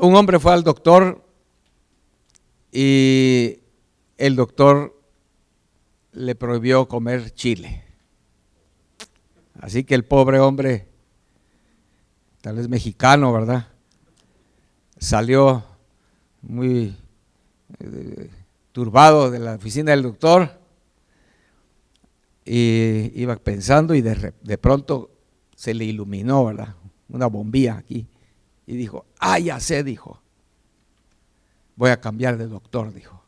Un hombre fue al doctor y el doctor le prohibió comer chile. Así que el pobre hombre, tal vez mexicano, ¿verdad?, salió muy turbado de la oficina del doctor y iba pensando y de pronto se le iluminó, ¿verdad?, una bombilla aquí y dijo: ah, ya sé, dijo, voy a cambiar de doctor, dijo.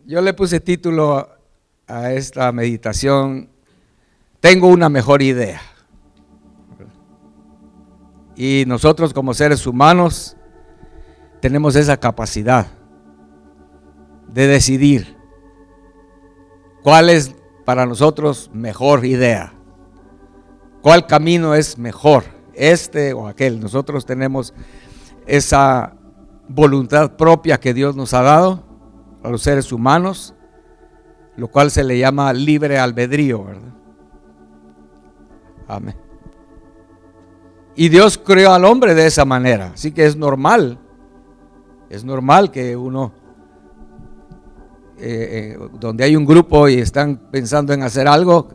Yo le puse título a esta meditación: tengo una mejor idea. Y nosotros como seres humanos tenemos esa capacidad de decidir cuál es para nosotros mejor idea, cuál camino es mejor, este o aquel. Nosotros tenemos esa voluntad propia que Dios nos ha dado a los seres humanos, lo cual se le llama libre albedrío, ¿verdad? Amén. Y Dios creó al hombre de esa manera, así que es normal que uno, donde hay un grupo y están pensando en hacer algo,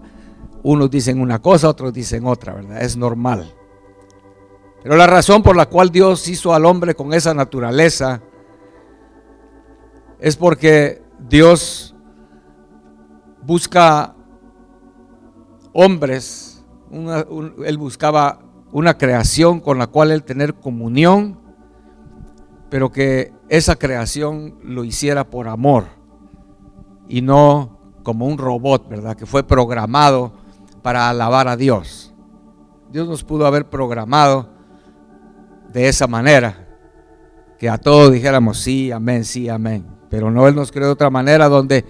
unos dicen una cosa, otros dicen otra, ¿verdad? Es normal. Pero la razón por la cual Dios hizo al hombre con esa naturaleza es porque Dios busca hombres, Él buscaba una creación con la cual Él tener comunión, pero que esa creación lo hiciera por amor y no como un robot, ¿verdad?, que fue programado para alabar a Dios. Dios nos pudo haber programado de esa manera, que a todos dijéramos sí, amén, pero no, Él nos creó de otra manera, donde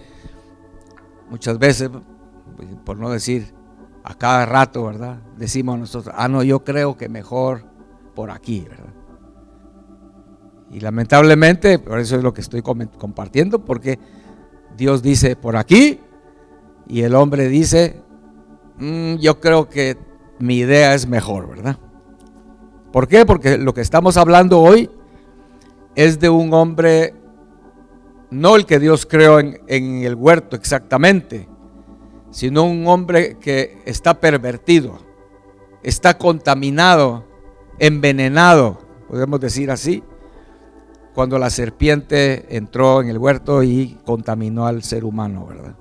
muchas veces, por no decir a cada rato, ¿verdad?, decimos nosotros: ah, no, yo creo que mejor por aquí, ¿verdad? Y lamentablemente, por eso es lo que estoy compartiendo, porque Dios dice por aquí y el hombre dice: yo creo que mi idea es mejor, ¿verdad? ¿Por qué? Porque lo que estamos hablando hoy es de un hombre, no el que Dios creó en el huerto exactamente, sino un hombre que está pervertido, está contaminado, envenenado, podemos decir así, cuando la serpiente entró en el huerto y contaminó al ser humano, ¿verdad?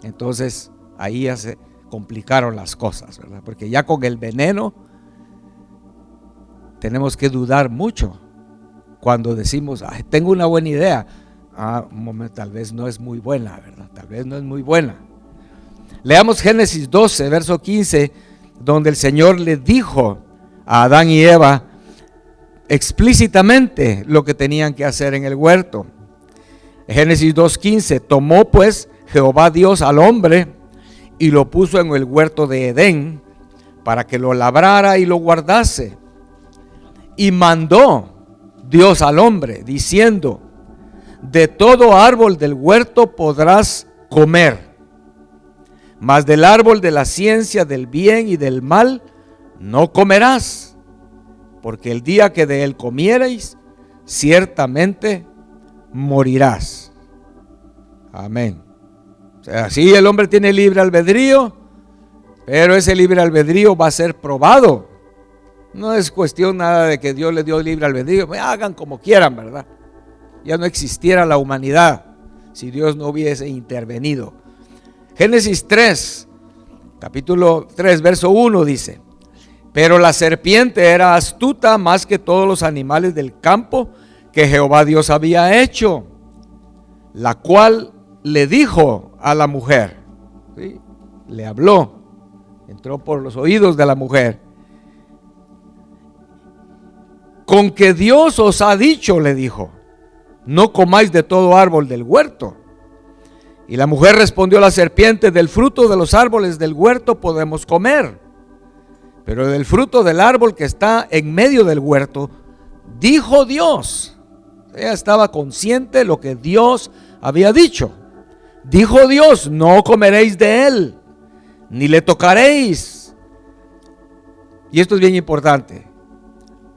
Entonces ahí ya se complicaron las cosas, ¿verdad? Porque ya con el veneno tenemos que dudar mucho cuando decimos: tengo una buena idea. Un momento, tal vez no es muy buena, ¿verdad? Tal vez no es muy buena. Leamos Génesis 12, verso 15, donde el Señor le dijo a Adán y Eva explícitamente lo que tenían que hacer en el huerto. Génesis 2:15: tomó pues Jehová Dios al hombre y lo puso en el huerto de Edén para que lo labrara y lo guardase. Y mandó Dios al hombre diciendo: de todo árbol del huerto podrás comer, mas del árbol de la ciencia del bien y del mal no comerás, porque el día que de él comiereis, ciertamente morirás. Amén. O sea, sí, el hombre tiene libre albedrío, pero ese libre albedrío va a ser probado. No es cuestión nada de que Dios le dio libre albedrío, hagan como quieran, ¿verdad? Ya no existiera la humanidad si Dios no hubiese intervenido. Génesis 3, capítulo 3, verso 1 dice: pero la serpiente era astuta más que todos los animales del campo que Jehová Dios había hecho, la cual le dijo a la mujer, ¿sí?, le habló, entró por los oídos de la mujer: con que Dios os ha dicho, le dijo, no comáis de todo árbol del huerto. Y la mujer respondió a la serpiente: del fruto de los árboles del huerto podemos comer, pero del fruto del árbol que está en medio del huerto, dijo Dios. Ella estaba consciente de lo que Dios había dicho. Dijo Dios: no comeréis de él, ni le tocaréis, Y esto es bien importante,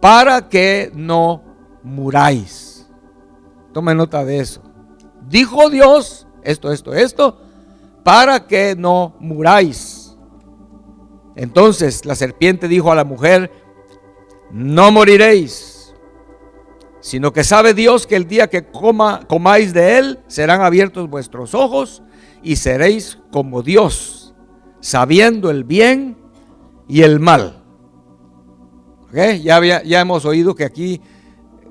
para que no muráis. Tome nota de eso. Dijo Dios esto, para que no muráis. Entonces la serpiente dijo a la mujer: no moriréis, sino que sabe Dios que el día que comáis de él, serán abiertos vuestros ojos y seréis como Dios, sabiendo el bien y el mal. ¿Okay? Ya hemos oído que aquí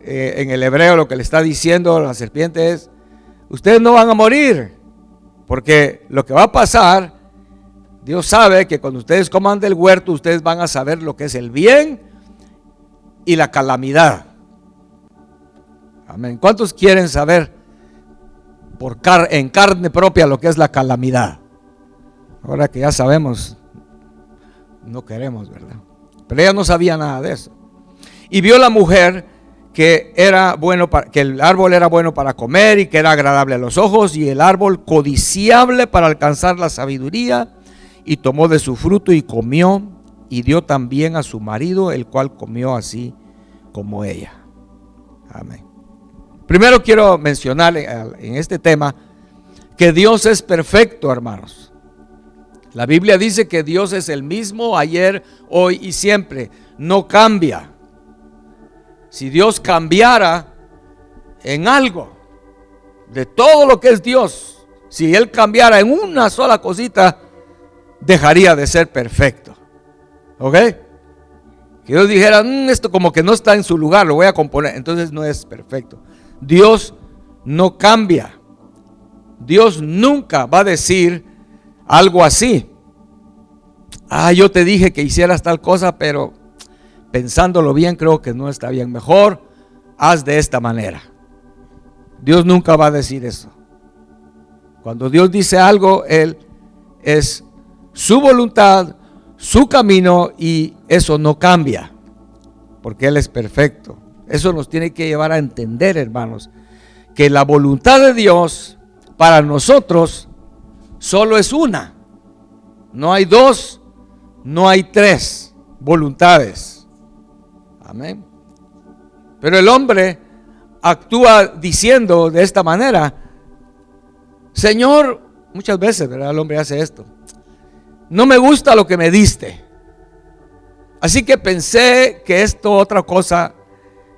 en el hebreo lo que le está diciendo la serpiente es: ustedes no van a morir, porque lo que va a pasar, Dios sabe que cuando ustedes coman del huerto, ustedes van a saber lo que es el bien y la calamidad. Amén. ¿Cuántos quieren saber en carne propia lo que es la calamidad? Ahora que ya sabemos, no queremos, ¿verdad? Pero ella no sabía nada de eso. Y vio la mujer que el árbol era bueno para comer y que era agradable a los ojos, y el árbol codiciable para alcanzar la sabiduría, y tomó de su fruto y comió, y dio también a su marido, el cual comió así como ella. Amén. Primero quiero mencionar en este tema que Dios es perfecto, hermanos. La Biblia dice que Dios es el mismo ayer, hoy y siempre. No cambia. Si Dios cambiara en algo de todo lo que es Dios, si Él cambiara en una sola cosita, dejaría de ser perfecto. ¿Ok? Que Dios dijera: esto como que no está en su lugar, lo voy a componer. Entonces no es perfecto. Dios no cambia. Dios nunca va a decir algo así: yo te dije que hicieras tal cosa, pero pensándolo bien creo que no está bien, mejor haz de esta manera. Dios nunca va a decir eso. Cuando Dios dice algo, Él es su voluntad, su camino, y eso no cambia, porque Él es perfecto. Eso nos tiene que llevar a entender, hermanos, que la voluntad de Dios para nosotros solo es una. No hay dos, no hay tres voluntades. Amén. Pero el hombre actúa diciendo de esta manera: Señor, muchas veces, ¿verdad? El hombre hace esto: no me gusta lo que me diste, así que pensé que esto otra cosa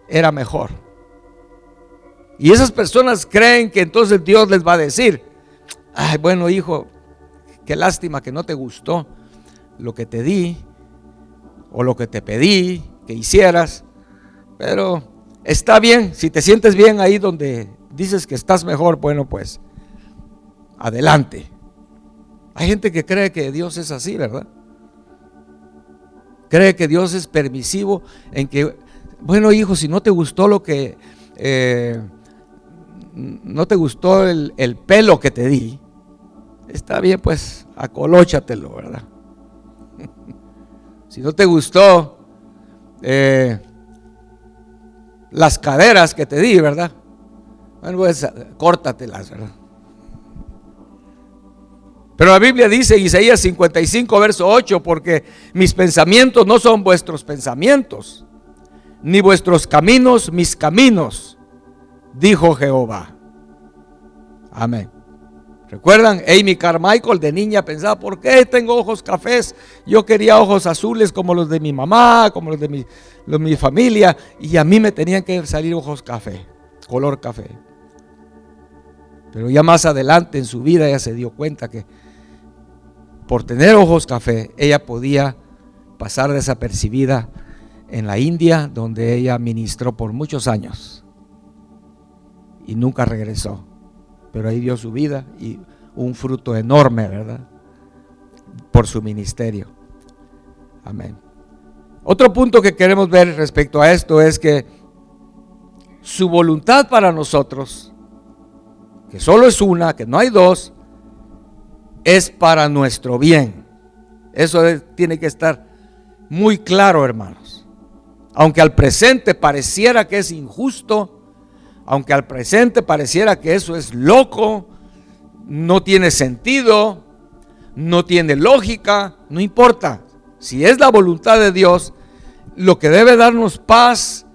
era mejor. Y esas personas creen que entonces Dios les va a decir: bueno, hijo, qué lástima que no te gustó lo que te di o lo que te pedí que hicieras, pero está bien, si te sientes bien ahí donde dices que estás mejor, bueno, pues adelante. Hay gente que cree que Dios es así, ¿verdad? Cree que Dios es permisivo en que, bueno, hijo, si no te gustó lo que no te gustó el pelo que te di, está bien, pues acolóchatelo, ¿verdad? Si no te gustó las caderas que te di, ¿verdad? Bueno, pues córtatelas, ¿verdad? Pero la Biblia dice en Isaías 55 verso 8: porque mis pensamientos no son vuestros pensamientos, ni vuestros caminos mis caminos, dijo Jehová. Amén. ¿Recuerdan? Amy Carmichael de niña pensaba: ¿por qué tengo ojos cafés? Yo quería ojos azules como los de mi mamá, como los de mi familia, y a mí me tenían que salir ojos café, color café. Pero ya más adelante en su vida ella se dio cuenta que por tener ojos café ella podía pasar desapercibida en la India, donde ella ministró por muchos años y nunca regresó. Pero ahí dio su vida y un fruto enorme, ¿verdad? Por su ministerio. Amén. Otro punto que queremos ver respecto a esto es que su voluntad para nosotros, que solo es una, que no hay dos, es para nuestro bien. Eso tiene que estar muy claro, hermanos. Aunque al presente pareciera que es injusto, aunque al presente pareciera que eso es loco, no tiene sentido, no tiene lógica, no importa. si es la voluntad de Dios, lo que debe darnos paz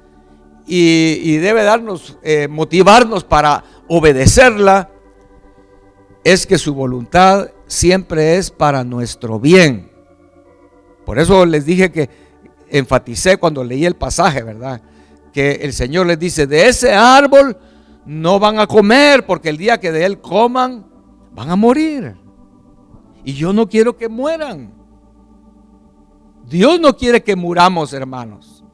y debe darnos, motivarnos para obedecerla, es que su voluntad siempre es para nuestro bien. Por eso les dije que enfaticé cuando leí el pasaje, ¿verdad? Que el Señor les dice, de ese árbol no van a comer, porque el día que de él coman, van a morir. Y yo no quiero que mueran. Dios no quiere que muramos, hermanos.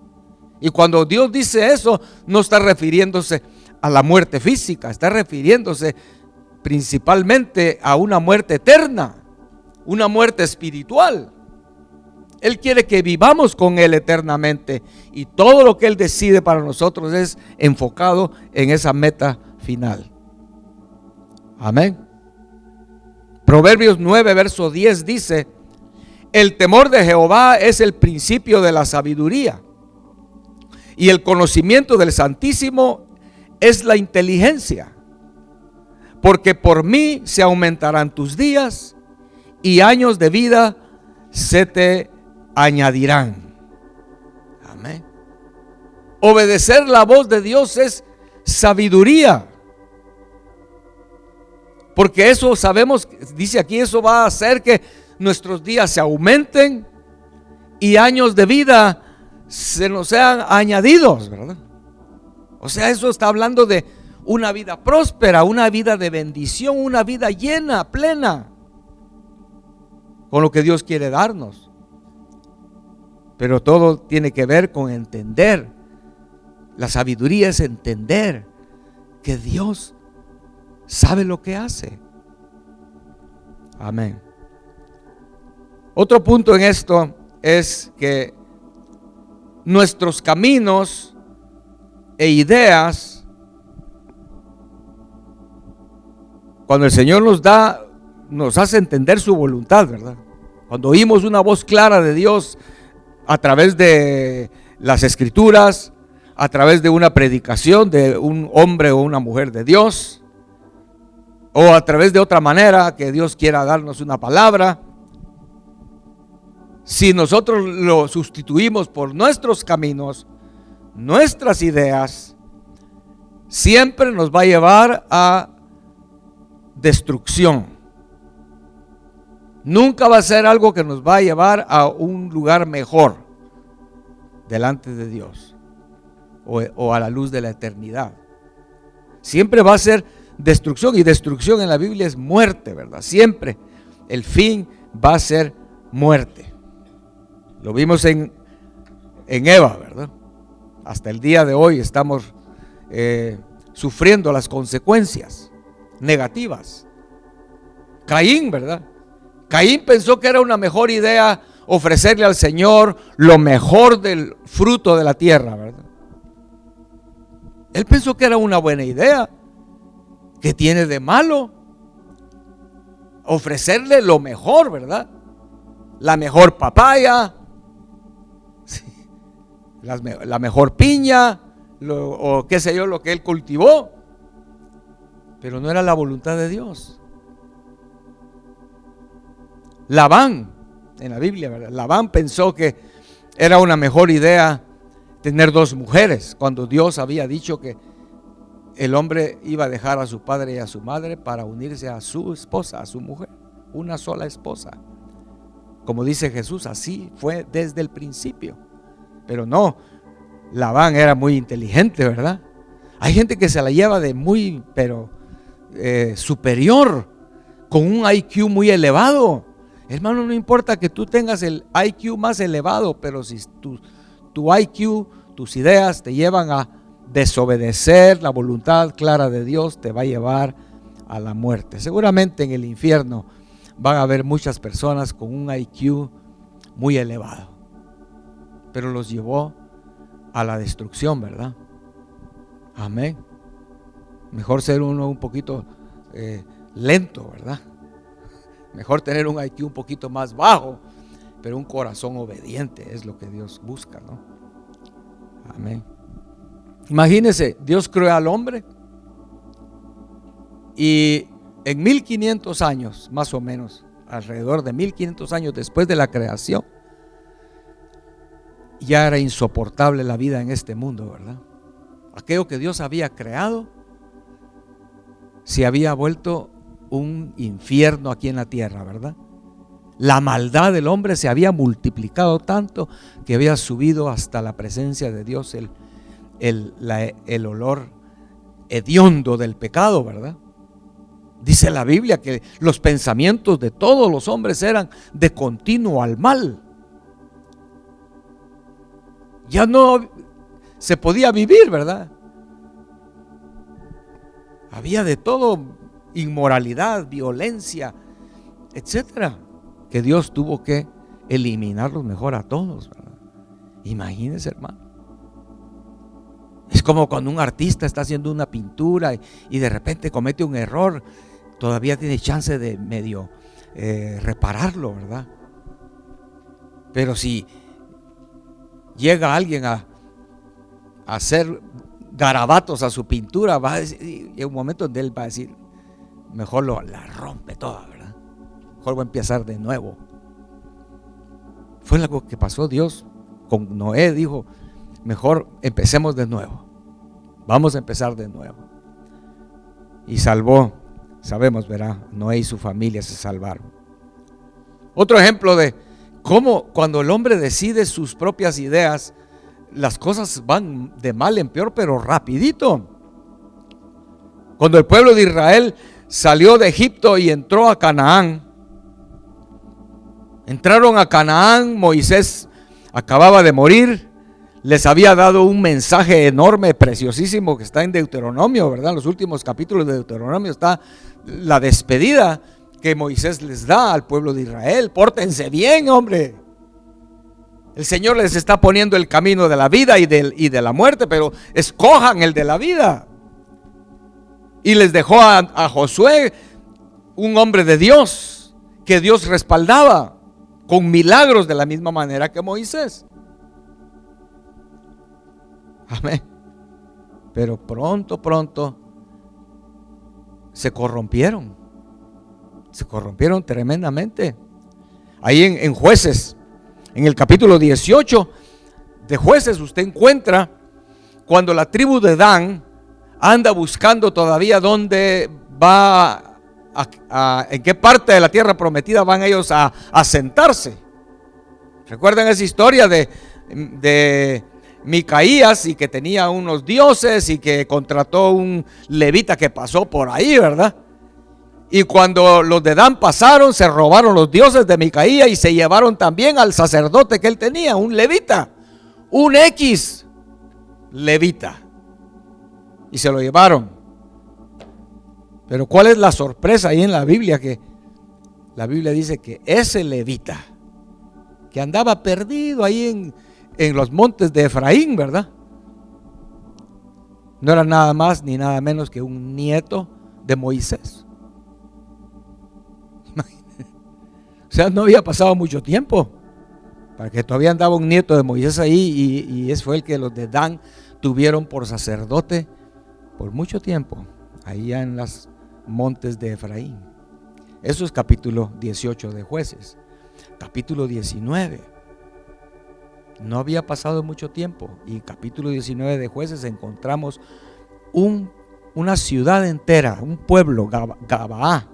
Y cuando Dios dice eso, no está refiriéndose a la muerte física, está refiriéndose principalmente a una muerte eterna, una muerte espiritual. Él quiere que vivamos con Él eternamente, y todo lo que Él decide para nosotros es enfocado en esa meta final. Amén. Proverbios 9, verso 10 dice: el temor de Jehová es el principio de la sabiduría, y el conocimiento del Santísimo es la inteligencia. Porque por mí se aumentarán tus días, y años de vida se te añadirán. Amén. Obedecer la voz de Dios es sabiduría, porque eso sabemos, dice aquí, eso va a hacer que nuestros días se aumenten y años de vida se nos sean añadidos, ¿verdad? O sea, eso está hablando de una vida próspera, una vida de bendición, una vida llena, plena, con lo que Dios quiere darnos. Pero todo tiene que ver con entender. La sabiduría es entender que Dios sabe lo que hace. Amén. Otro punto en esto es que nuestros caminos e ideas, cuando el Señor nos hace entender su voluntad, ¿verdad? Cuando oímos una voz clara de Dios a través de las Escrituras, a través de una predicación de un hombre o una mujer de Dios, o a través de otra manera que Dios quiera darnos una palabra, si nosotros lo sustituimos por nuestros caminos, nuestras ideas, siempre nos va a llevar a destrucción. Nunca va a ser algo que nos va a llevar a un lugar mejor delante de Dios o a la luz de la eternidad. Siempre va a ser destrucción, y destrucción en la Biblia es muerte, ¿verdad? Siempre el fin va a ser muerte. Lo vimos en Eva, ¿verdad? Hasta el día de hoy estamos sufriendo las consecuencias negativas. Caín, ¿verdad? Caín pensó que era una mejor idea ofrecerle al Señor lo mejor del fruto de la tierra, ¿verdad? Él pensó que era una buena idea. ¿Qué tiene de malo ofrecerle lo mejor, verdad? La mejor papaya, sí, la mejor piña, o qué sé yo, lo que él cultivó. Pero no era la voluntad de Dios. Labán, en la Biblia, ¿verdad? Labán pensó que era una mejor idea tener dos mujeres, cuando Dios había dicho que el hombre iba a dejar a su padre y a su madre para unirse a su esposa, a su mujer, una sola esposa. Como dice Jesús, así fue desde el principio. Pero no, Labán era muy inteligente, ¿verdad? Hay gente que se la lleva de muy, pero superior, con un IQ muy elevado. Hermano, no importa que tú tengas el IQ más elevado, pero si tu IQ, tus ideas te llevan a desobedecer la voluntad clara de Dios, te va a llevar a la muerte. Seguramente en el infierno van a haber muchas personas con un IQ muy elevado, pero los llevó a la destrucción, ¿verdad? Amén. Mejor ser uno un poquito lento, ¿verdad? Mejor tener un IQ un poquito más bajo, pero un corazón obediente es lo que Dios busca, ¿no? Amén. Imagínense, Dios creó al hombre y en 1500 años, más o menos, alrededor de 1500 años después de la creación, ya era insoportable la vida en este mundo, ¿verdad? Aquello que Dios había creado se había vuelto un infierno aquí en la tierra, ¿verdad? La maldad del hombre se había multiplicado tanto que había subido hasta la presencia de Dios el olor hediondo del pecado, ¿verdad? Dice la Biblia que los pensamientos de todos los hombres eran de continuo al mal. Ya no se podía vivir, ¿verdad? Había de todo, inmoralidad, violencia, etcétera, que Dios tuvo que eliminarlos mejor a todos, ¿verdad? Imagínense, hermano. Es como cuando un artista está haciendo una pintura y de repente comete un error, todavía tiene chance de medio repararlo, ¿verdad? Pero si llega alguien a hacer garabatos a su pintura, va a decir, y un momento donde él va a decir, mejor la rompe toda, ¿verdad? Mejor voy a empezar de nuevo. Fue algo que pasó Dios con Noé, dijo, mejor empecemos de nuevo. Vamos a empezar de nuevo. Y salvó, sabemos, ¿verdad? Noé y su familia se salvaron. Otro ejemplo de cómo cuando el hombre decide sus propias ideas, las cosas van de mal en peor, pero rapidito. Cuando el pueblo de Israel salió de Egipto y entró a Canaán, entraron a Canaán, Moisés acababa de morir, les había dado un mensaje enorme, preciosísimo, que está en Deuteronomio, ¿verdad? En los últimos capítulos de Deuteronomio está la despedida que Moisés les da al pueblo de Israel. Pórtense bien, hombre. El Señor les está poniendo el camino de la vida y de la muerte, pero escojan el de la vida. Y les dejó a Josué, un hombre de Dios, que Dios respaldaba con milagros de la misma manera que Moisés. Amén. Pero pronto se corrompieron tremendamente. Ahí en Jueces, en el capítulo 18 de Jueces, usted encuentra cuando la tribu de Dan anda buscando todavía dónde va, en qué parte de la tierra prometida van ellos a sentarse. ¿Recuerdan esa historia de Micaías y que tenía unos dioses y que contrató un levita que pasó por ahí, ¿verdad? Y cuando los de Dan pasaron, se robaron los dioses de Micaías y se llevaron también al sacerdote que él tenía, un levita, un X levita, y se lo llevaron. Pero ¿cuál es la sorpresa ahí en la Biblia? Que la Biblia dice que ese levita que andaba perdido ahí en los montes de Efraín, ¿verdad? No era nada más ni nada menos que un nieto de Moisés. O sea, no había pasado mucho tiempo para que todavía andaba un nieto de Moisés ahí, y ese fue el que los de Dan tuvieron por sacerdote por mucho tiempo, allá en los montes de Efraín. Eso es capítulo 18 de Jueces. Capítulo 19. No había pasado mucho tiempo, y capítulo 19 de Jueces encontramos una ciudad entera, un pueblo, Gabaa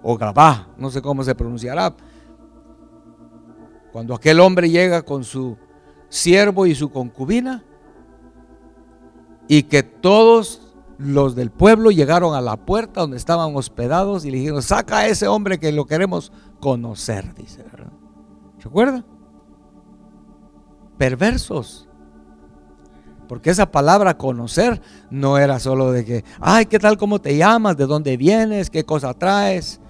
o Gabá, no sé cómo se pronunciará. Cuando aquel hombre llega con su siervo y su concubina, y que todos los del pueblo llegaron a la puerta donde estaban hospedados y le dijeron: saca a ese hombre que lo queremos conocer, dice, ¿verdad? ¿Recuerda? Perversos. Porque esa palabra conocer no era solo de que, ay, ¿qué tal? ¿Cómo te llamas? ¿De dónde vienes? ¿Qué cosa traes?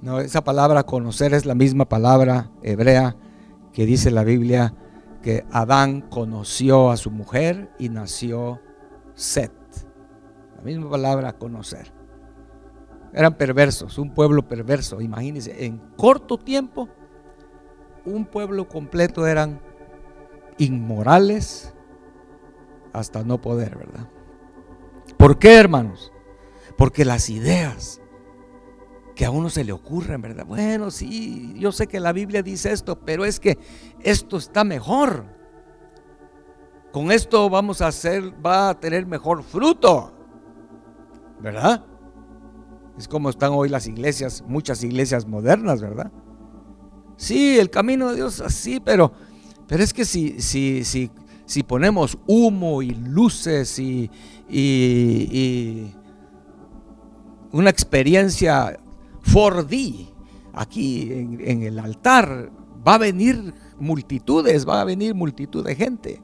No, esa palabra conocer es la misma palabra hebrea que dice la Biblia que Adán conoció a su mujer y nació Set. La misma palabra conocer. Eran perversos, un pueblo perverso. Imagínense, en corto tiempo, un pueblo completo eran inmorales hasta no poder, ¿verdad? ¿Por qué, hermanos? Porque las ideas que a uno se le ocurre, ¿verdad? Bueno, sí, yo sé que la Biblia dice esto, pero es que esto está mejor. Con esto va a tener mejor fruto, ¿verdad? Es como están hoy las iglesias, muchas iglesias modernas, ¿verdad? Sí, el camino de Dios así, pero es que si ponemos humo y luces y una experiencia 4D aquí en el altar, va a venir multitud de gente.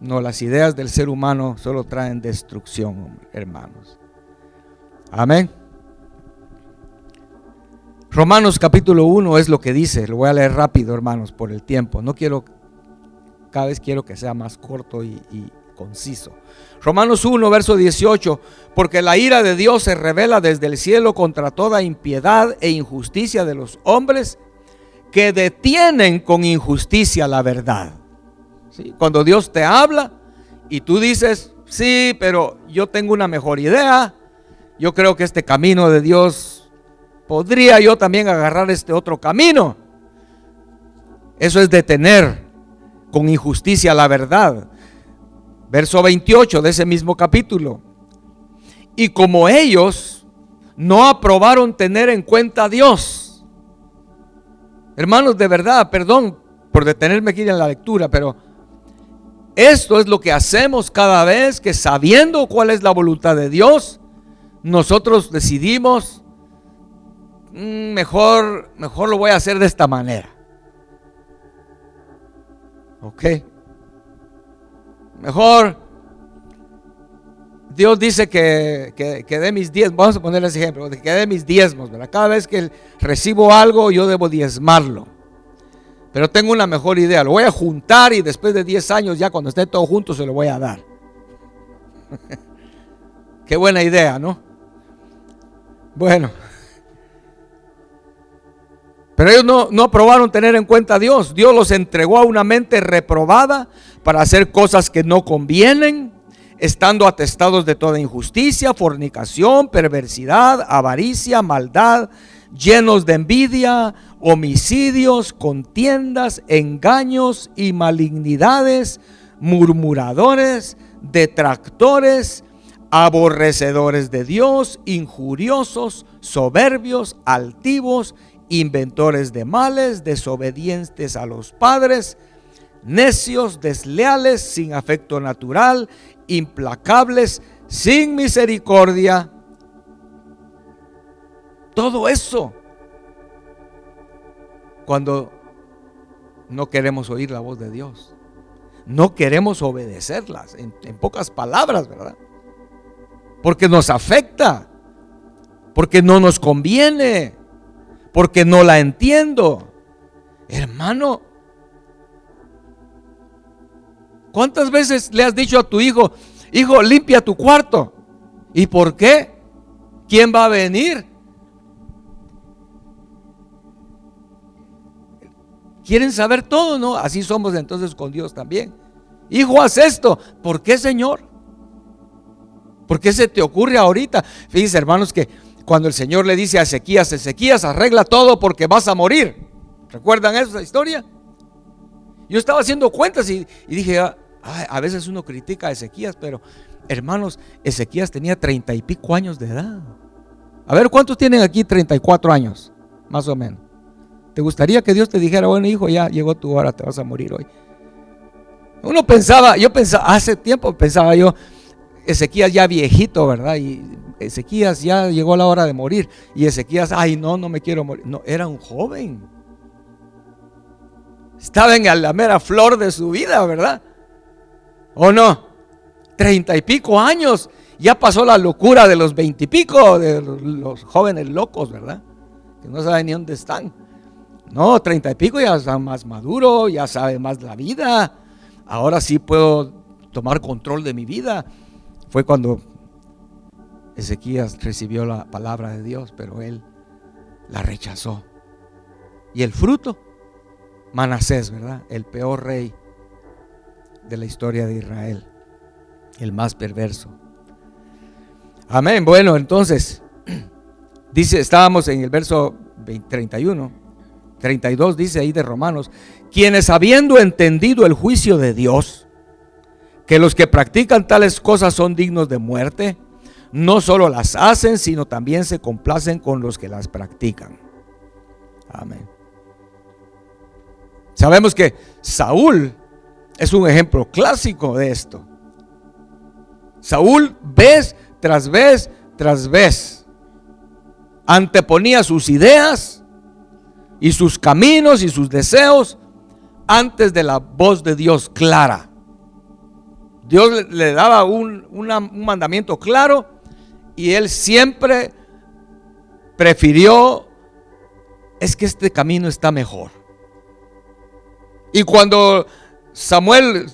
No, las ideas del ser humano solo traen destrucción, hermanos. Amén. Romanos capítulo 1 es lo que dice. Lo voy a leer rápido, hermanos, por el tiempo. Cada vez quiero que sea más corto y conciso. Romanos 1, verso 18. Porque la ira de Dios se revela desde el cielo contra toda impiedad e injusticia de los hombres que detienen con injusticia la verdad. ¿Sí? Cuando Dios te habla y tú dices, sí, pero yo tengo una mejor idea, yo creo que este camino de Dios, podría yo también agarrar este otro camino. Eso es detener con injusticia la verdad. Verso 28 de ese mismo capítulo. Y como ellos no aprobaron tener en cuenta a Dios. Hermanos, de verdad, perdón por detenerme aquí en la lectura, pero esto es lo que hacemos cada vez que, sabiendo cuál es la voluntad de Dios, nosotros decidimos, mejor lo voy a hacer de esta manera. Ok. Mejor Dios dice que dé mis diezmos. Vamos a poner ese ejemplo, que dé mis diezmos, ¿verdad? Cada vez que recibo algo, yo debo diezmarlo. Pero tengo una mejor idea, lo voy a juntar y después de 10 años, ya cuando esté todo junto, se lo voy a dar. Qué buena idea, ¿no? Bueno, pero ellos no aprobaron tener en cuenta a Dios. Dios los entregó a una mente reprobada para hacer cosas que no convienen, estando atestados de toda injusticia, fornicación, perversidad, avaricia, maldad, llenos de envidia, homicidios, contiendas, engaños y malignidades, murmuradores, detractores, aborrecedores de Dios, injuriosos, soberbios, altivos, inventores de males, desobedientes a los padres, necios, desleales, sin afecto natural, implacables, sin misericordia. Todo eso cuando no queremos oír la voz de Dios, no queremos obedecerlas, en pocas palabras, ¿verdad? Porque nos afecta, porque no nos conviene, porque no la entiendo. Hermano, ¿cuántas veces le has dicho a tu hijo, hijo, limpia tu cuarto? ¿Y por qué? ¿Quién va a venir? Quieren saber todo, ¿no? Así somos entonces con Dios también. Hijo, haz esto. ¿Por qué, Señor? ¿Por qué se te ocurre ahorita? Fíjense, hermanos, que cuando el Señor le dice a Ezequías, Ezequías, arregla todo porque vas a morir. ¿Recuerdan esa historia? Yo estaba haciendo cuentas y dije, a veces uno critica a Ezequías, pero hermanos, Ezequías tenía 30 y pico años de edad. A ver, ¿cuántos tienen aquí 34 años? Más o menos. ¿Te gustaría que Dios te dijera, bueno, hijo, ya llegó tu hora, te vas a morir hoy? Yo pensaba, hace tiempo pensaba yo, Ezequías ya viejito, ¿verdad? Y Ezequías ya llegó la hora de morir. Y Ezequías, ay, no me quiero morir. No, era un joven. Estaba en la mera flor de su vida, ¿verdad? ¿O no? 30 y pico años. Ya pasó la locura de los 20 y pico, de los jóvenes locos, ¿verdad? Que no saben ni dónde están. No, 30 y pico ya está más maduro, ya sabe más la vida. Ahora sí puedo tomar control de mi vida. Fue cuando Ezequías recibió la palabra de Dios, pero él la rechazó. Y el fruto, Manasés, ¿verdad? El peor rey de la historia de Israel, el más perverso. Amén. Bueno, entonces, Dice, estábamos en el verso 31, 32 dice ahí de Romanos, quienes habiendo entendido el juicio de Dios, que los que practican tales cosas son dignos de muerte, no solo las hacen, sino también se complacen con los que las practican. Amén. Sabemos que Saúl es un ejemplo clásico de esto. Saúl vez tras vez tras vez anteponía sus ideas y sus caminos y sus deseos antes de la voz de Dios clara. Dios le daba un mandamiento claro y él siempre prefirió, es que este camino está mejor. Y cuando Samuel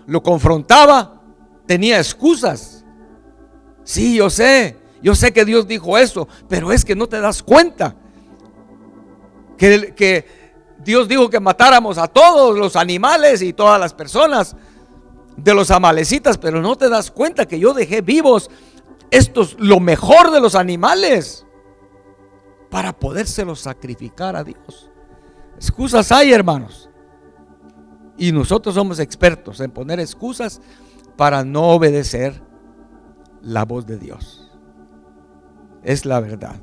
lo confrontaba, tenía excusas. Sí, yo sé que Dios dijo eso, pero es que no te das cuenta que Dios dijo que matáramos a todos los animales y todas las personas de los amalecitas, pero no te das cuenta que yo dejé vivos lo mejor de los animales para podérselos sacrificar a Dios. Excusas hay, hermanos, y nosotros somos expertos en poner excusas para no obedecer la voz de Dios. Es la verdad.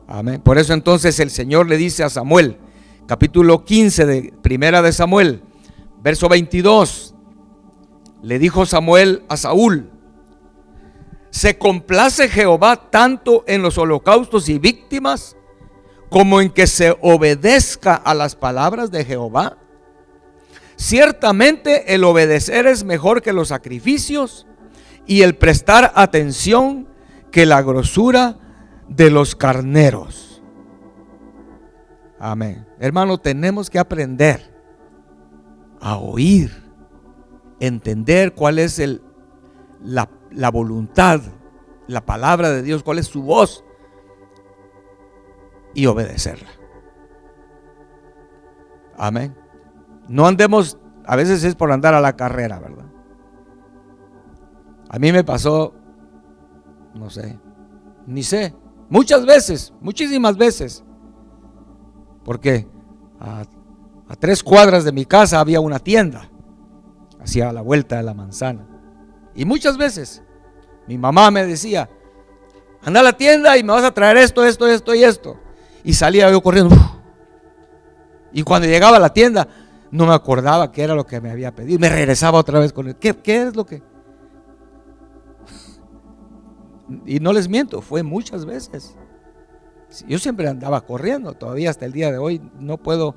Amén. Por eso entonces el Señor le dice a Samuel, capítulo 15 de Primera de Samuel, verso 22, le dijo Samuel a Saúl: ¿se complace Jehová tanto en los holocaustos y víctimas como en que se obedezca a las palabras de Jehová? Ciertamente el obedecer es mejor que los sacrificios, y el prestar atención que la grosura de los carneros. Amén. Hermano, tenemos que aprender a oír, entender cuál es la voluntad, la palabra de Dios, cuál es su voz, y obedecerla. Amén. No andemos, a veces es por andar a la carrera, ¿verdad? A mí me pasó, no sé, ni sé, muchas veces, muchísimas veces, porque a 3 cuadras de mi casa había una tienda, hacia la vuelta de la manzana, y muchas veces mi mamá me decía: anda a la tienda y me vas a traer esto y esto, y salía yo corriendo, y cuando llegaba a la tienda no me acordaba qué era lo que me había pedido, me regresaba otra vez con él. ¿Qué es lo que? Y no les miento, fue muchas veces. Yo siempre andaba corriendo, todavía hasta el día de hoy no puedo,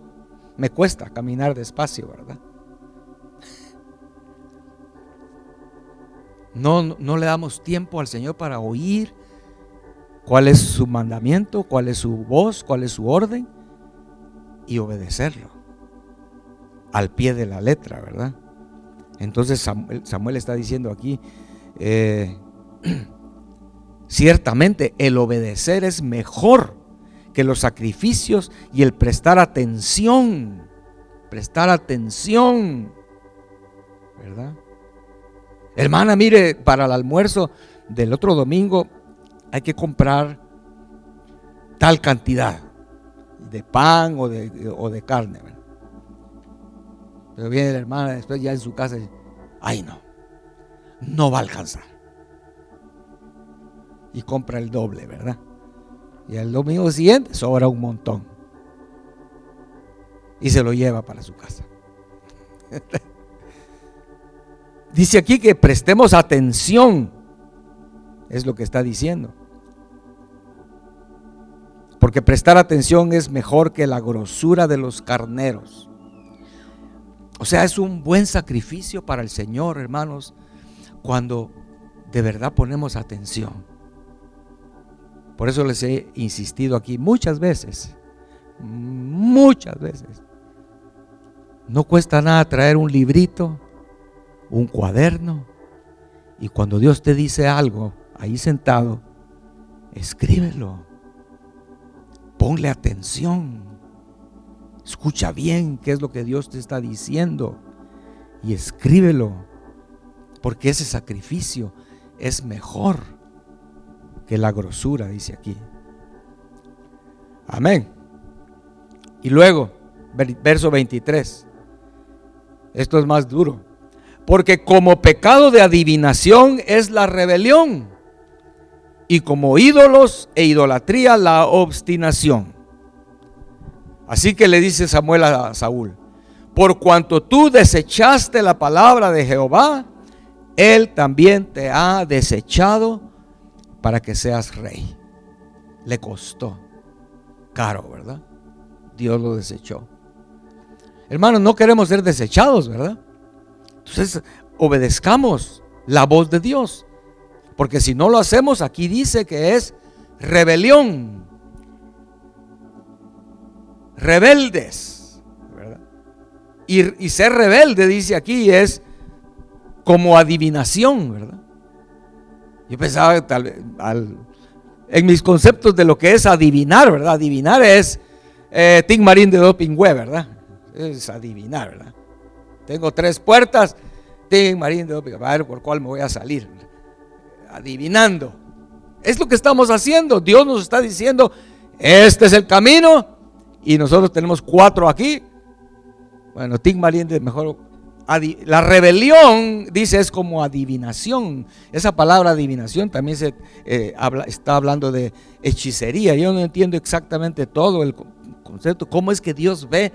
me cuesta caminar despacio, ¿verdad? No le damos tiempo al Señor para oír cuál es su mandamiento, cuál es su voz, cuál es su orden, y obedecerlo al pie de la letra, ¿verdad? Entonces Samuel está diciendo aquí, ciertamente el obedecer es mejor que los sacrificios, y el prestar atención, ¿verdad? Hermana, mire, para el almuerzo del otro domingo hay que comprar tal cantidad de pan o de carne, ¿verdad? Pero viene la hermana después ya en su casa y dice: ay, no va a alcanzar, y compra el doble, ¿verdad? Y el domingo siguiente sobra un montón y se lo lleva para su casa. Dice aquí que prestemos atención, es lo que está diciendo, porque prestar atención es mejor que la grosura de los carneros. O sea, es un buen sacrificio para el Señor, hermanos, cuando de verdad ponemos atención. Por eso les he insistido aquí muchas veces. No cuesta nada traer un librito, un cuaderno, y cuando Dios te dice algo ahí sentado, escríbelo, ponle atención, escucha bien qué es lo que Dios te está diciendo y escríbelo, porque ese sacrificio es mejor que la grosura, dice aquí. Amén. Y luego, verso 23. Esto es más duro. Porque como pecado de adivinación es la rebelión, y como ídolos e idolatría la obstinación. Así que le dice Samuel a Saúl: por cuanto tú desechaste la palabra de Jehová, Él también te ha desechado para que seas rey. Le costó caro, ¿verdad? Dios lo desechó. Hermanos, no queremos ser desechados, ¿verdad? Entonces, obedezcamos la voz de Dios. Porque si no lo hacemos, aquí dice que es rebelión. Rebeldes, ¿verdad? Y ser rebelde, dice aquí, es como adivinación, ¿verdad? Yo pensaba tal vez en mis conceptos de lo que es adivinar, ¿verdad? Adivinar es Tim Marín de Dopingüe, ¿verdad? Es adivinar, ¿verdad? Tengo 3 puertas, Tim Marín de Dopingüe, a ver por cuál me voy a salir. Adivinando. Es lo que estamos haciendo. Dios nos está diciendo: este es el camino, y nosotros tenemos 4 aquí. Bueno, Tim Marín de mejor. La rebelión, dice, es como adivinación. Esa palabra adivinación también está hablando de hechicería. Yo no entiendo exactamente todo el concepto. ¿Cómo es que Dios ve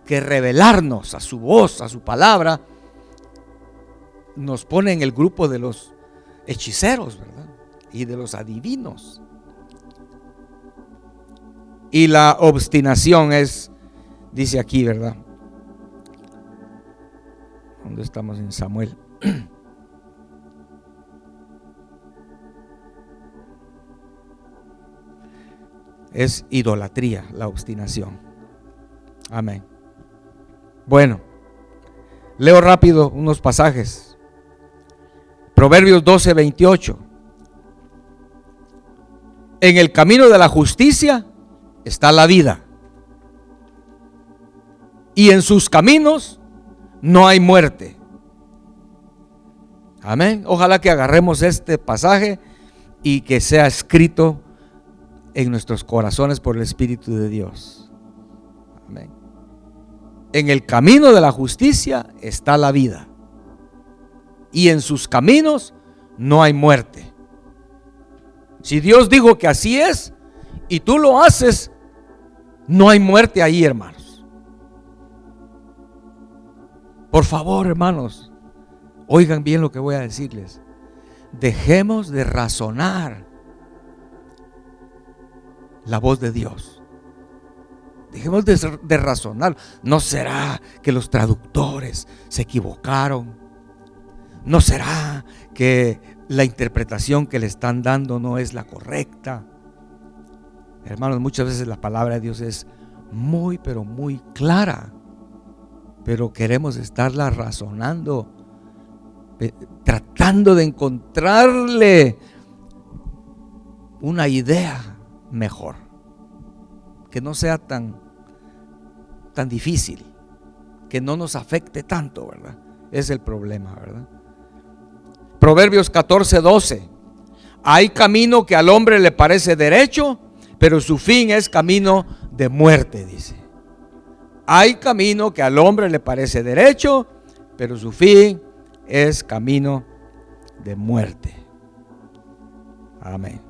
que revelarnos a su voz, a su palabra, nos pone en el grupo de los hechiceros, ¿verdad? Y de los adivinos? Y la obstinación es, dice aquí, ¿verdad? ¿Dónde estamos en Samuel? Es idolatría, la obstinación. Amén. Bueno, leo rápido unos pasajes. Proverbios 12:28. En el camino de la justicia está la vida, y en sus caminos no hay muerte. Amén. Ojalá que agarremos este pasaje y que sea escrito en nuestros corazones por el Espíritu de Dios. Amén. En el camino de la justicia está la vida, y en sus caminos no hay muerte. Si Dios dijo que así es y tú lo haces, no hay muerte ahí, hermanos. Por favor, hermanos, oigan bien lo que voy a decirles. Dejemos de razonar la voz de Dios. Dejemos de razonar. ¿No será que los traductores se equivocaron? ¿No será que la interpretación que le están dando no es la correcta? Hermanos, muchas veces la palabra de Dios es muy, pero muy clara, pero queremos estarla razonando, tratando de encontrarle una idea mejor, que no sea tan difícil, que no nos afecte tanto, ¿verdad? Es el problema, ¿verdad? Proverbios 14:12. Hay camino que al hombre le parece derecho, pero su fin es camino de muerte, dice. Hay camino que al hombre le parece derecho, pero su fin es camino de muerte. Amén.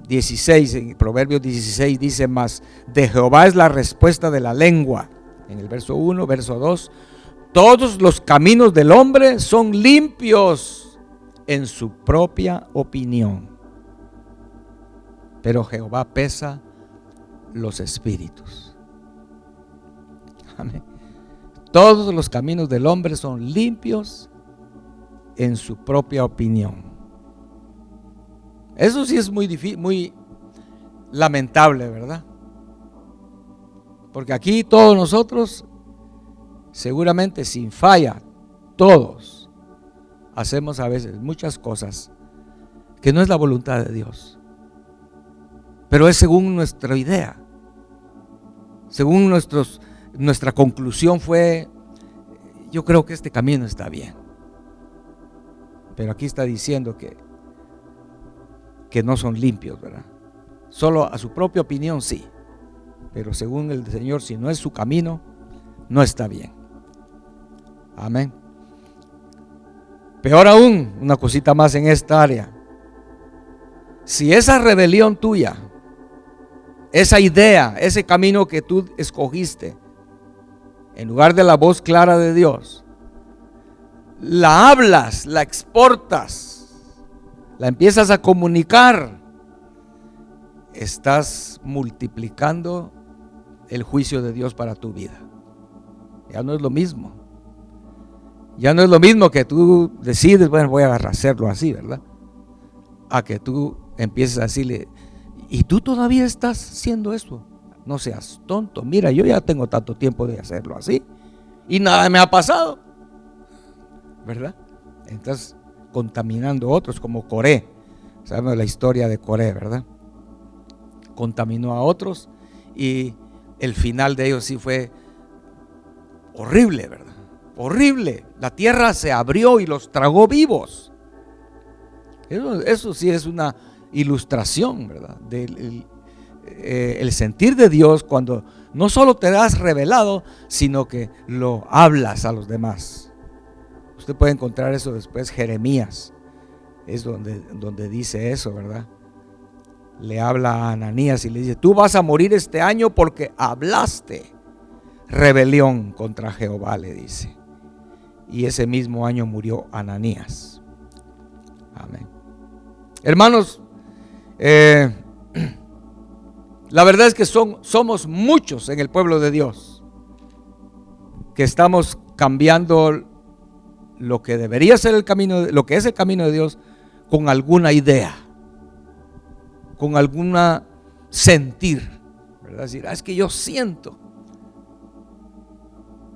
16, en Proverbios 16 dice: más de Jehová es la respuesta de la lengua. En el verso 1, verso 2: todos los caminos del hombre son limpios en su propia opinión, pero Jehová pesa los espíritus. Amén. Todos los caminos del hombre son limpios en su propia opinión. Eso sí es muy difícil, muy lamentable, ¿verdad? Porque aquí todos nosotros, seguramente sin falla, todos hacemos a veces muchas cosas que no es la voluntad de Dios, pero es según nuestra idea. Según nuestra conclusión fue: yo creo que este camino está bien. Pero aquí está diciendo que que no son limpios, ¿verdad? Solo a su propia opinión sí, pero según el Señor, si no es su camino, no está bien. Amén. Peor aún, una cosita más en esta área. Si esa rebelión tuya, esa idea, ese camino que tú escogiste, en lugar de la voz clara de Dios, la hablas, la exportas, la empiezas a comunicar, estás multiplicando el juicio de Dios para tu vida. Ya no es lo mismo. Ya no es lo mismo que tú decides, bueno, voy a hacerlo así, ¿verdad? A que tú empieces a decirle, ¿y tú todavía estás haciendo eso? No seas tonto. Mira, yo ya tengo tanto tiempo de hacerlo así y nada me ha pasado, ¿verdad? Estás contaminando a otros, como Coré. Sabemos la historia de Coré, ¿verdad? Contaminó a otros y el final de ellos sí fue horrible, ¿verdad? Horrible. La tierra se abrió y los tragó vivos. Eso sí es una ilustración, ¿verdad? Del el sentir de Dios cuando no solo te has revelado, sino que lo hablas a los demás. Usted puede encontrar eso después. Jeremías es donde dice eso, ¿verdad? Le habla a Ananías y le dice, tú vas a morir este año porque hablaste rebelión contra Jehová, le dice. Y ese mismo año murió Ananías. Amén. Hermanos, la verdad es que somos muchos en el pueblo de Dios que estamos cambiando lo que debería ser el camino, lo que es el camino de Dios, con alguna idea, con alguna sentir, ¿verdad? Es decir, es que yo siento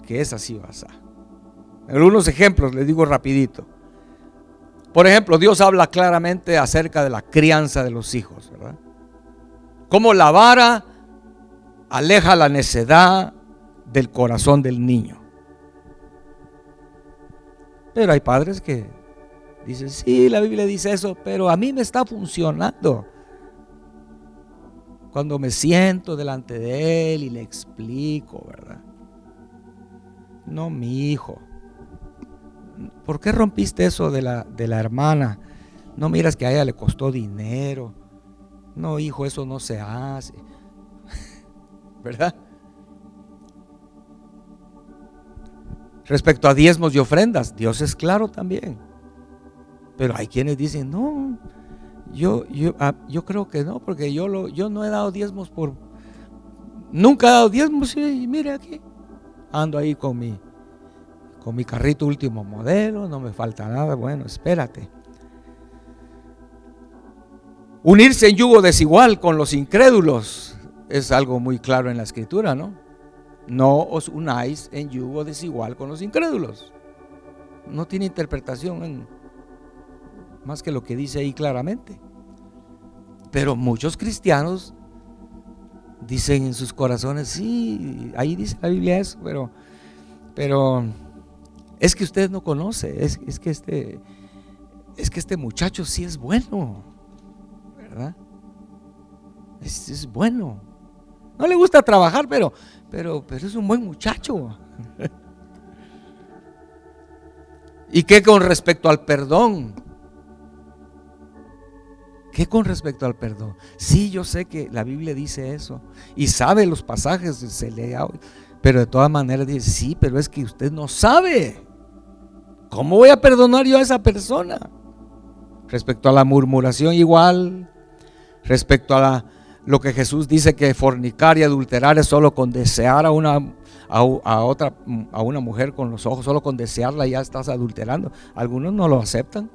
que es así va a ser. Algunos ejemplos les digo rapidito. Por ejemplo, Dios habla claramente acerca de la crianza de los hijos, ¿verdad? Cómo la vara aleja la necedad del corazón del niño. Pero hay padres que dicen, sí, la Biblia dice eso, pero a mí me está funcionando. Cuando me siento delante de él y le explico, ¿verdad? No, mi hijo, ¿por qué rompiste eso de la hermana? No miras que a ella le costó dinero. No, hijo, eso no se hace. ¿Verdad? Respecto a diezmos y ofrendas, Dios es claro también. Pero hay quienes dicen, no, yo creo que no, porque yo no he dado diezmos nunca he dado diezmos, y mire aquí, ando ahí con mi carrito último modelo, no me falta nada. Bueno, espérate. Unirse en yugo desigual con los incrédulos es algo muy claro en la Escritura, ¿no? No os unáis en yugo desigual con los incrédulos. No tiene interpretación más que lo que dice ahí claramente. Pero muchos cristianos dicen en sus corazones, sí, ahí dice la Biblia eso, pero es que usted no conoce, es que este muchacho sí es bueno, ¿verdad? Es bueno. No le gusta trabajar, pero es un buen muchacho. ¿Y qué con respecto al perdón? ¿Qué con respecto al perdón? Sí, yo sé que la Biblia dice eso y sabe los pasajes, se lee, pero de todas maneras dice, sí, pero es que usted no sabe. ¿Cómo voy a perdonar yo a esa persona? Respecto a la murmuración igual, respecto a lo que Jesús dice que fornicar y adulterar es solo con desear a una mujer con los ojos, solo con desearla ya estás adulterando. Algunos no lo aceptan,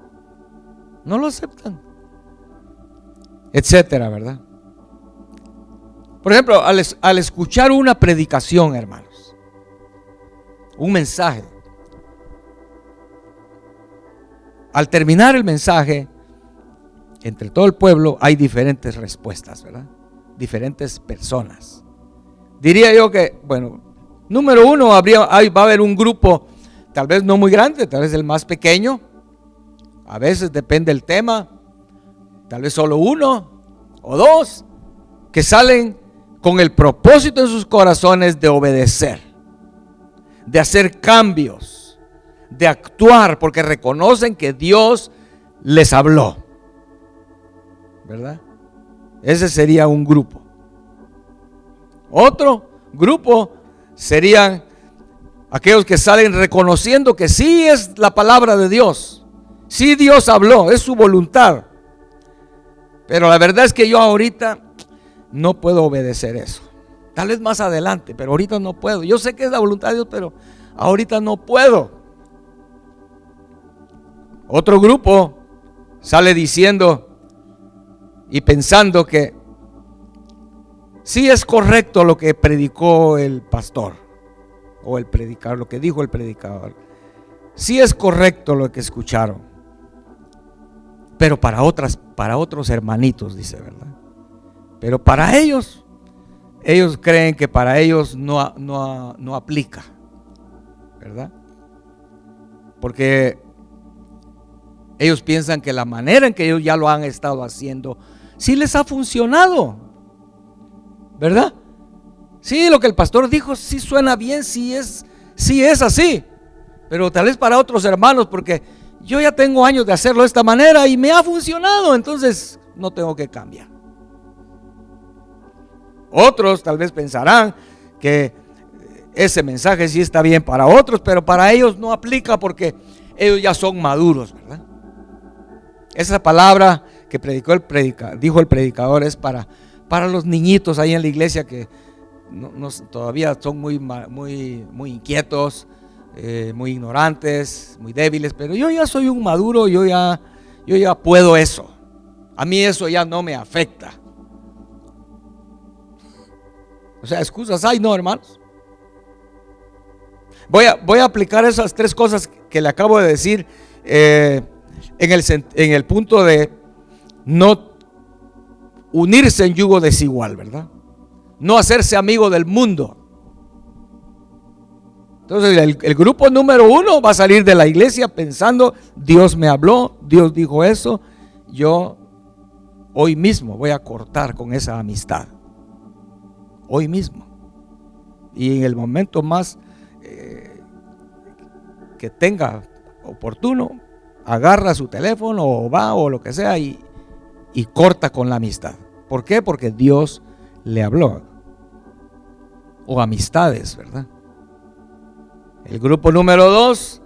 etcétera, ¿verdad? Por ejemplo, al escuchar una predicación, hermanos, un mensaje, al terminar el mensaje, entre todo el pueblo hay diferentes respuestas, ¿verdad? Diferentes personas. Diría yo que, bueno, número uno, va a haber un grupo, tal vez no muy grande, tal vez el más pequeño, a veces depende del tema, tal vez solo uno o dos, que salen con el propósito en sus corazones de obedecer, de hacer cambios, de actuar, porque reconocen que Dios les habló, ¿verdad? Ese sería un grupo. Otro grupo serían aquellos que salen reconociendo que sí es la palabra de Dios, sí Dios habló, es su voluntad, pero la verdad es que yo ahorita no puedo obedecer eso. Tal vez más adelante, pero ahorita no puedo. Yo sé que es la voluntad de Dios, pero ahorita no puedo. Otro grupo sale diciendo y pensando que sí es correcto lo que predicó el pastor o el predicador, lo que dijo el predicador. Sí es correcto lo que escucharon, pero para otros hermanitos, dice, ¿verdad? Pero para ellos creen que para ellos no aplica, ¿verdad? Porque ellos piensan que la manera en que ellos ya lo han estado haciendo sí les ha funcionado, ¿verdad? Sí, lo que el pastor dijo sí suena bien, sí es así, pero tal vez para otros hermanos, porque yo ya tengo años de hacerlo de esta manera y me ha funcionado, entonces no tengo que cambiar. Otros tal vez pensarán que ese mensaje sí está bien para otros, pero para ellos no aplica porque ellos ya son maduros, ¿verdad? Esa palabra que dijo el predicador es para los niñitos ahí en la iglesia que todavía son muy inquietos, muy ignorantes, muy débiles, pero yo ya soy un maduro, yo ya puedo eso. A mí eso ya no me afecta. O sea, excusas hay, no, hermanos. Voy a aplicar esas tres cosas que le acabo de decir en el punto de no unirse en yugo desigual, ¿verdad? No hacerse amigo del mundo. Entonces el grupo número uno va a salir de la iglesia pensando: Dios me habló, Dios dijo eso, yo hoy mismo voy a cortar con esa amistad. Hoy mismo. Y en el momento más que tenga oportuno, agarra su teléfono o va o lo que sea y corta con la amistad. ¿Por qué? Porque Dios le habló. O amistades, ¿verdad? El grupo número dos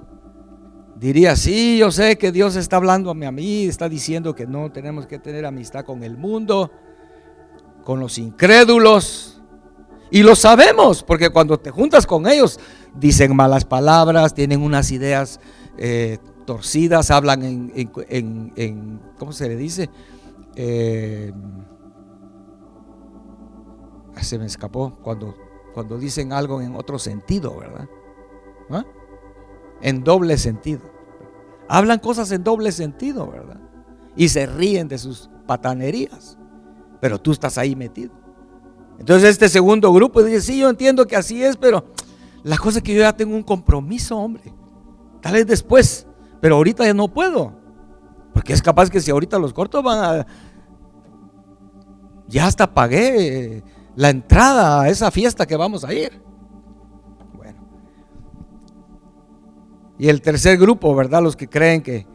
diría: sí, yo sé que Dios está hablando a mí, está diciendo que no tenemos que tener amistad con el mundo, con los incrédulos. Y lo sabemos, porque cuando te juntas con ellos, dicen malas palabras, tienen unas ideas torcidas, hablan en ¿cómo se le dice? Se me escapó, cuando dicen algo en otro sentido, ¿verdad? ¿Ah? En doble sentido. Hablan cosas en doble sentido, ¿verdad? Y se ríen de sus patanerías, pero tú estás ahí metido. Entonces este segundo grupo dice: sí, yo entiendo que así es, pero la cosa es que yo ya tengo un compromiso, hombre. Tal vez después, pero ahorita ya no puedo. Porque es capaz que si ahorita los cortos ya hasta pagué la entrada a esa fiesta que vamos a ir. Bueno. Y el tercer grupo, ¿verdad? Los que creen que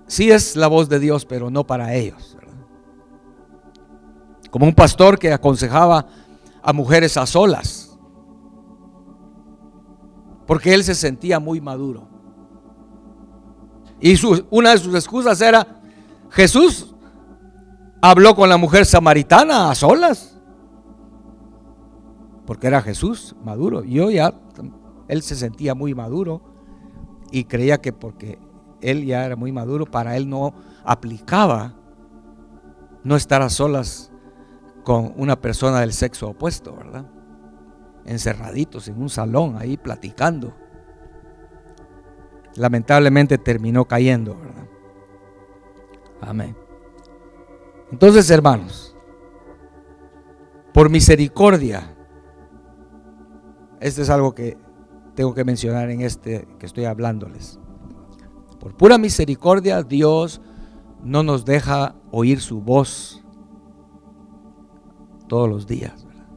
sí es la voz de Dios, pero no para ellos, ¿verdad? Como un pastor que aconsejaba a mujeres a solas, porque él se sentía muy maduro. Y una de sus excusas era: Jesús habló con la mujer samaritana a solas, porque era Jesús maduro. Él se sentía muy maduro y creía que porque él ya era muy maduro, para él no aplicaba no estar a solas con una persona del sexo opuesto, ¿verdad? Encerraditos en un salón ahí platicando. Lamentablemente terminó cayendo, ¿verdad? Amén. Entonces, hermanos, por misericordia, este es algo que tengo que mencionar en que estoy hablándoles. Por pura misericordia, Dios no nos deja oír su voz todos los días, ¿verdad?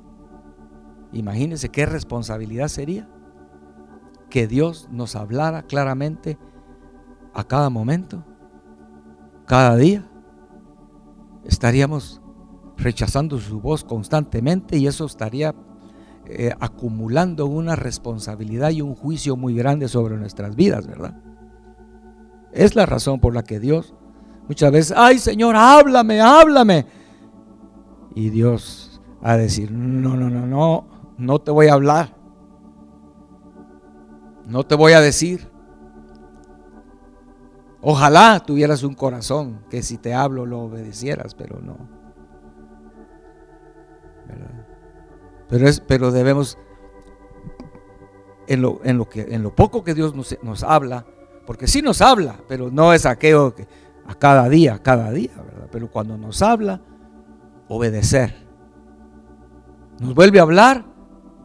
Imagínense qué responsabilidad sería que Dios nos hablara claramente a cada momento, cada día. Estaríamos rechazando su voz constantemente y eso estaría acumulando una responsabilidad y un juicio muy grande sobre nuestras vidas, ¿verdad? Es la razón por la que Dios muchas veces, ay Señor, háblame, háblame. Y Dios va a decir, no te voy a hablar. No te voy a decir. Ojalá tuvieras un corazón que si te hablo lo obedecieras, pero no. ¿Verdad? Pero debemos, en lo poco que Dios nos habla, porque sí nos habla, pero no es aquello que a cada día, ¿verdad? Pero cuando nos habla, obedecer. Nos vuelve a hablar,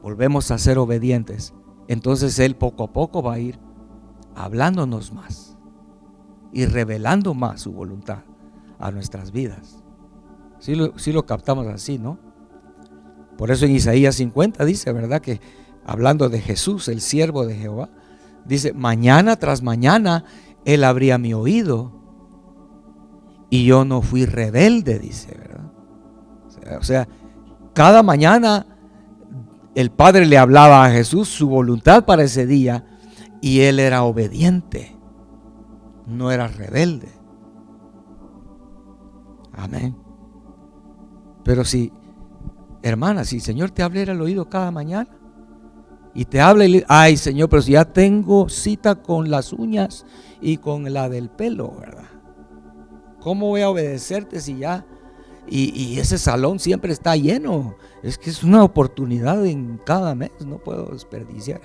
volvemos a ser obedientes. Entonces Él poco a poco va a ir hablándonos más y revelando más su voluntad a nuestras vidas. Sí lo captamos así, ¿no? Por eso en Isaías 50 dice, ¿verdad? Que hablando de Jesús, el siervo de Jehová, dice, mañana tras mañana Él abría mi oído y yo no fui rebelde, dice, ¿verdad? O sea, cada mañana el Padre le hablaba a Jesús su voluntad para ese día y Él era obediente, no era rebelde. Amén. Pero si, hermana, si el Señor te hablara al oído cada mañana y te habla y le, ay Señor, pero si ya tengo cita con las uñas y con la del pelo, ¿verdad? ¿Cómo voy a obedecerte si ya y ese salón siempre está lleno? Es que es una oportunidad en cada mes, no puedo desperdiciar.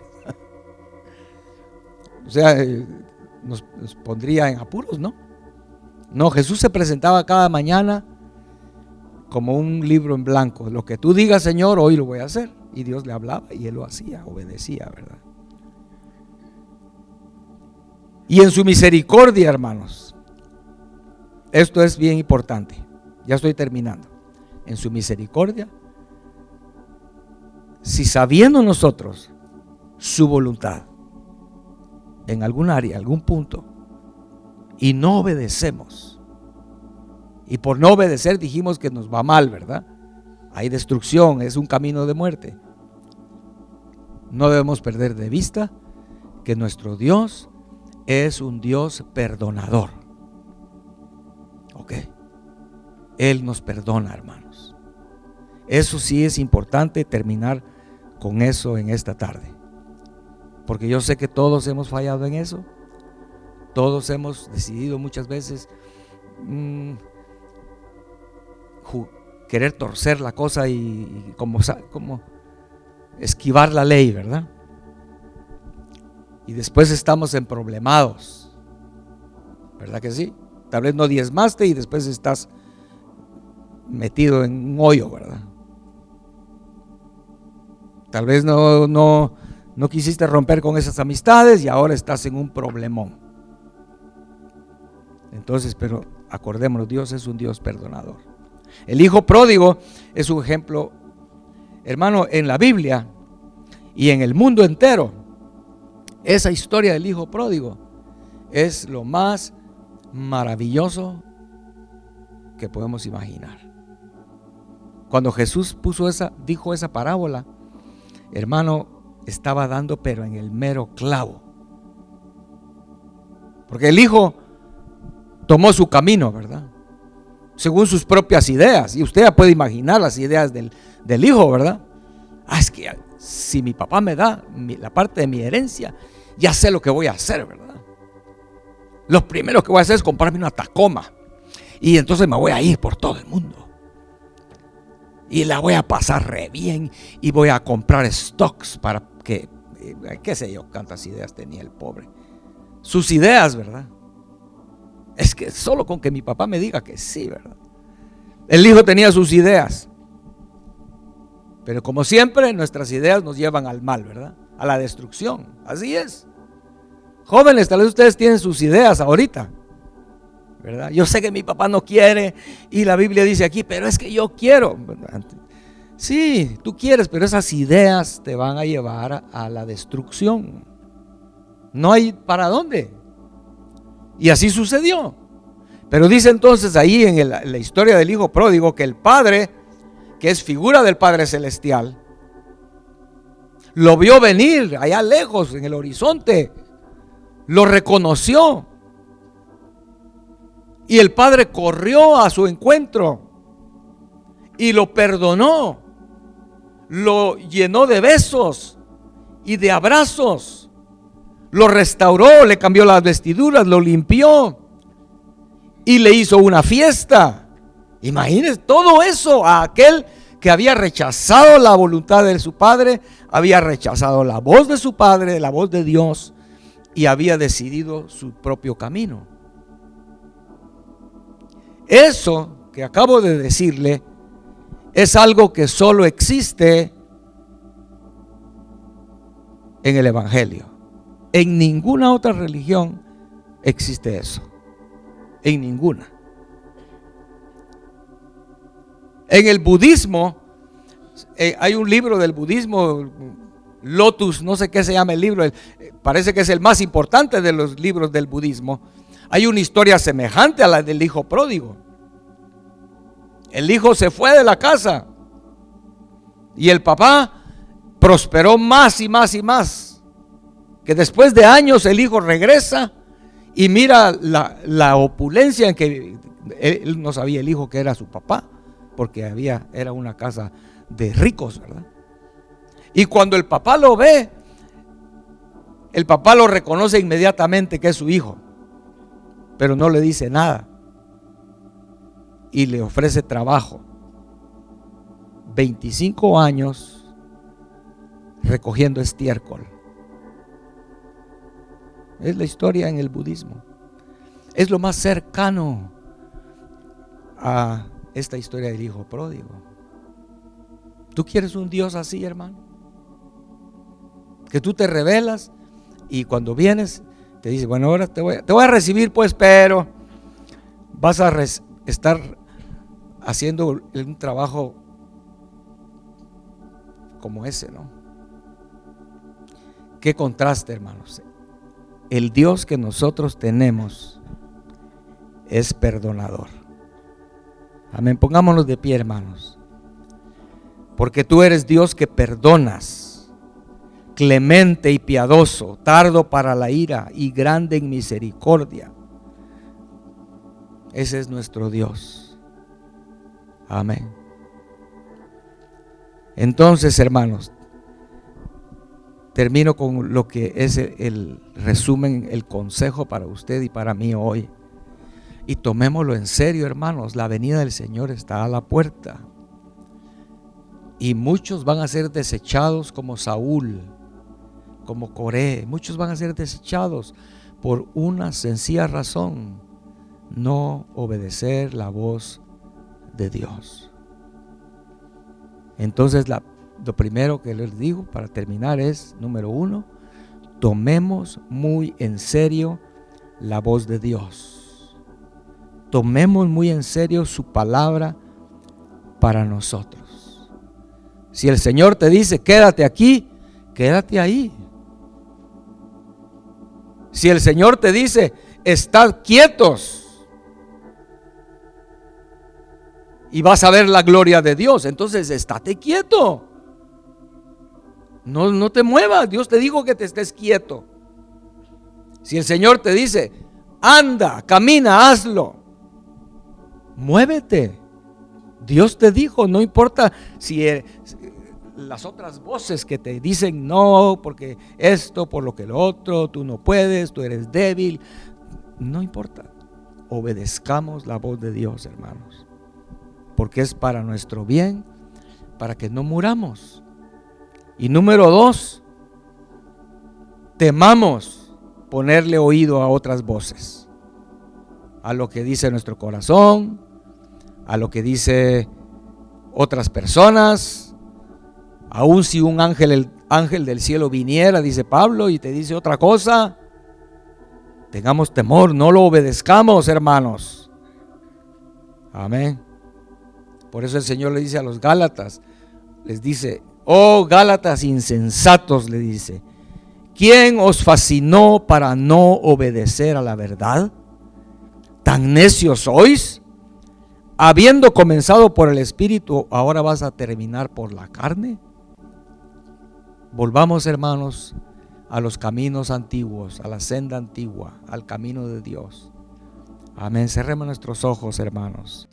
O sea, nos pondría en apuros, ¿no? No, Jesús se presentaba cada mañana como un libro en blanco. Lo que tú digas, Señor, hoy lo voy a hacer. Y Dios le hablaba y Él lo hacía, obedecía, ¿verdad? Y en su misericordia, hermanos, esto es bien importante. Ya estoy terminando. En su misericordia, si sabiendo nosotros su voluntad en algún área, algún punto, y no obedecemos, y por no obedecer dijimos que nos va mal, ¿verdad? Hay destrucción, es un camino de muerte. No debemos perder de vista que nuestro Dios es un Dios perdonador. ¿Ok? Él nos perdona, hermanos. Eso sí es importante terminar con eso en esta tarde. Porque yo sé que todos hemos fallado en eso. Todos hemos decidido muchas veces querer torcer la cosa y como esquivar la ley, ¿verdad? Y después estamos emproblemados, ¿verdad que sí? Tal vez no diezmaste y después estás metido en un hoyo, ¿verdad? Tal vez no quisiste romper con esas amistades y ahora estás en un problemón. Entonces, pero acordémonos, Dios es un Dios perdonador. El hijo pródigo es un ejemplo, hermano, en la Biblia y en el mundo entero. Esa historia del hijo pródigo es lo más maravilloso que podemos imaginar. Cuando Jesús dijo esa parábola, hermano, estaba dando pero en el mero clavo. Porque el hijo tomó su camino, ¿verdad? Según sus propias ideas. Y usted ya puede imaginar las ideas del hijo, ¿verdad? Es que si mi papá me da la parte de mi herencia, ya sé lo que voy a hacer, ¿verdad? Lo primero que voy a hacer es comprarme una Tacoma. Y entonces me voy a ir por todo el mundo. Y la voy a pasar re bien. Y voy a comprar stocks para que, qué sé yo, cuántas ideas tenía el pobre. Sus ideas, ¿verdad? Es que solo con que mi papá me diga que sí, ¿verdad? El hijo tenía sus ideas. Pero como siempre, nuestras ideas nos llevan al mal, ¿verdad? A la destrucción. Así es. Jóvenes, tal vez ustedes tienen sus ideas ahorita, ¿verdad? Yo sé que mi papá no quiere y la Biblia dice aquí, pero es que yo quiero. Sí, tú quieres, pero esas ideas te van a llevar a la destrucción. No hay para dónde. Y así sucedió. Pero dice entonces ahí en la historia del hijo pródigo que el padre, que es figura del Padre Celestial, lo vio venir allá lejos en el horizonte, lo reconoció y el padre corrió a su encuentro y lo perdonó, lo llenó de besos y de abrazos, lo restauró, le cambió las vestiduras, lo limpió y le hizo una fiesta. Imagínense todo eso a aquel que había rechazado la voluntad de su padre, había rechazado la voz de su padre, la voz de Dios, y había decidido su propio camino. Eso que acabo de decirle es algo que solo existe en el Evangelio. En ninguna otra religión existe eso. En ninguna. En el budismo, hay un libro del budismo, Lotus, no sé qué se llama el libro, parece que es el más importante de los libros del budismo. Hay una historia semejante a la del hijo pródigo. El hijo se fue de la casa y el papá prosperó más y más y más. Que después de años el hijo regresa y mira la opulencia en que él no sabía el hijo que era su papá, porque era una casa de ricos, ¿verdad? Y cuando el papá lo ve, el papá lo reconoce inmediatamente que es su hijo, pero no le dice nada y le ofrece trabajo. 25 años recogiendo estiércol. Es la historia en el budismo. Es lo más cercano a esta historia del hijo pródigo. ¿Tú quieres un Dios así, hermano? Que tú te rebelas y cuando vienes te dice, bueno, ahora te voy a recibir pues, pero vas a estar haciendo un trabajo como ese, ¿no? Qué contraste, hermanos. El Dios que nosotros tenemos es perdonador. Amén. Pongámonos de pie, hermanos. Porque tú eres Dios que perdonas, clemente y piadoso, tardo para la ira y grande en misericordia. Ese es nuestro Dios. Amén. Entonces, hermanos, termino con lo que es el resumen, el consejo para usted y para mí hoy. Y tomémoslo en serio, hermanos. La venida del Señor está a la puerta. Y muchos van a ser desechados como Saúl, como Coré. Muchos van a ser desechados por una sencilla razón: no obedecer la voz de Dios. Entonces lo primero que les digo para terminar es, número 1, tomemos muy en serio la voz de Dios. Tomemos muy en serio su palabra para nosotros. Si el Señor te dice quédate aquí, quédate ahí. Si el Señor te dice estad quietos y vas a ver la gloria de Dios, entonces estate quieto. No te muevas. Dios te dijo que te estés quieto. Si el Señor te dice anda, camina, hazlo, muévete. Dios te dijo, no importa si las otras voces que te dicen no, porque esto, por lo que lo otro, tú no puedes, tú eres débil, no importa. Obedezcamos la voz de Dios, hermanos, porque es para nuestro bien, para que no muramos. Y número 2, temamos ponerle oído a otras voces, a lo que dice nuestro corazón, a lo que dice otras personas. Aun si un ángel del cielo viniera, dice Pablo, y te dice otra cosa, tengamos temor, no lo obedezcamos, hermanos. Amén. Por eso el Señor le dice a los Gálatas, les dice: oh Gálatas insensatos, le dice, ¿quién os fascinó para no obedecer a la verdad? ¿Tan necios sois? Habiendo comenzado por el Espíritu, ¿ahora vas a terminar por la carne? Volvamos, hermanos, a los caminos antiguos, a la senda antigua, al camino de Dios. Amén. Cerremos nuestros ojos, hermanos.